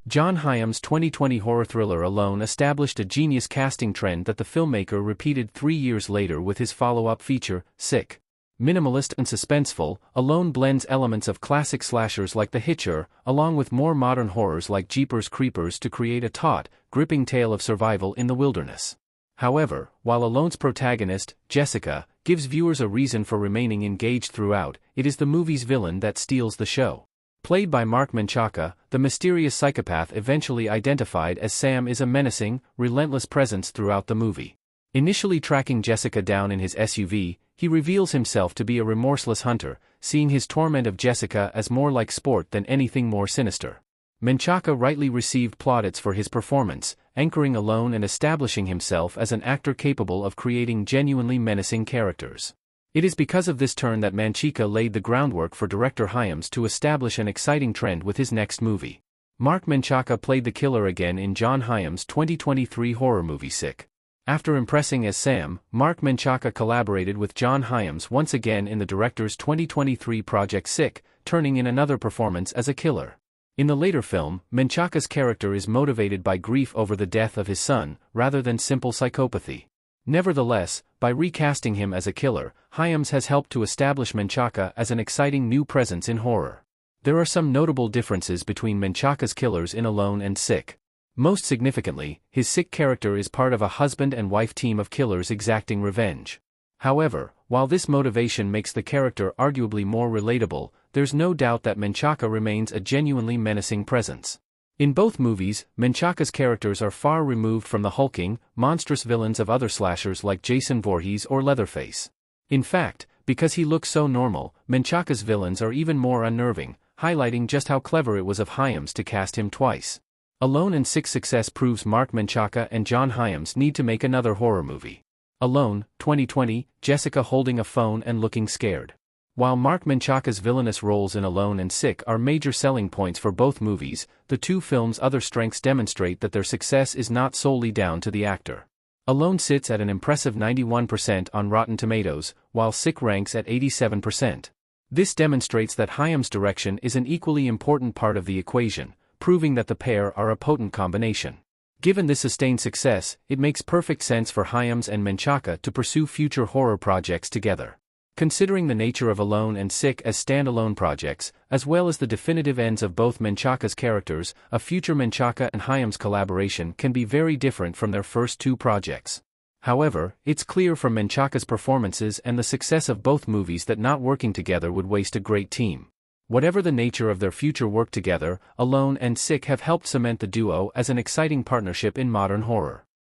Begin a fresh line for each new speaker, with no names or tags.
John Hyams' 2020 horror thriller Alone established a genius casting trend that the filmmaker repeated 3 years later with his follow-up feature, Sick. Minimalist and suspenseful, Alone blends elements of classic slashers like The Hitcher, along with more modern horrors like Jeepers Creepers to create a taut, gripping tale of survival in the wilderness. However, while Alone's protagonist, Jessica, gives viewers a reason for remaining engaged throughout, it is the movie's villain that steals the show. Played by Mark Menchaca, the mysterious psychopath eventually identified as Sam is a menacing, relentless presence throughout the movie. Initially tracking Jessica down in his SUV, he reveals himself to be a remorseless hunter, seeing his torment of Jessica as more like sport than anything more sinister. Menchaca rightly received plaudits for his performance, anchoring Alone and establishing himself as an actor capable of creating genuinely menacing characters. It is because of this turn that Menchaca laid the groundwork for director Hyams to establish an exciting trend with his next movie. Mark Menchaca played the killer again in John Hyams' 2023 horror movie Sick. After impressing as Sam, Mark Menchaca collaborated with John Hyams once again in the director's 2023 project Sick, turning in another performance as a killer. In the later film, Menchaca's character is motivated by grief over the death of his son, rather than simple psychopathy. Nevertheless, by recasting him as a killer, Hyams has helped to establish Menchaca as an exciting new presence in horror. There are some notable differences between Menchaca's killers in Alone and Sick. Most significantly, his Sick character is part of a husband and wife team of killers exacting revenge. However, while this motivation makes the character arguably more relatable, there's no doubt that Menchaca remains a genuinely menacing presence. In both movies, Menchaca's characters are far removed from the hulking, monstrous villains of other slashers like Jason Voorhees or Leatherface. In fact, because he looks so normal, Menchaca's villains are even more unnerving, highlighting just how clever it was of Hyams to cast him twice. Alone and Sick's success proves Mark Menchaca and John Hyams need to make another horror movie. Alone, 2020, Jessica holding a phone and looking scared. While Mark Menchaca's villainous roles in Alone and Sick are major selling points for both movies, the two films' other strengths demonstrate that their success is not solely down to the actor. Alone sits at an impressive 91% on Rotten Tomatoes, while Sick ranks at 87%. This demonstrates that Hyams' direction is an equally important part of the equation, proving that the pair are a potent combination. Given this sustained success, it makes perfect sense for Hyams and Menchaca to pursue future horror projects together. Considering the nature of Alone and Sick as standalone projects, as well as the definitive ends of both Menchaca's characters, a future Menchaca and Hyams collaboration can be very different from their first two projects. However, it's clear from Menchaca's performances and the success of both movies that not working together would waste a great team. Whatever the nature of their future work together, Alone and Sick have helped cement the duo as an exciting partnership in modern horror.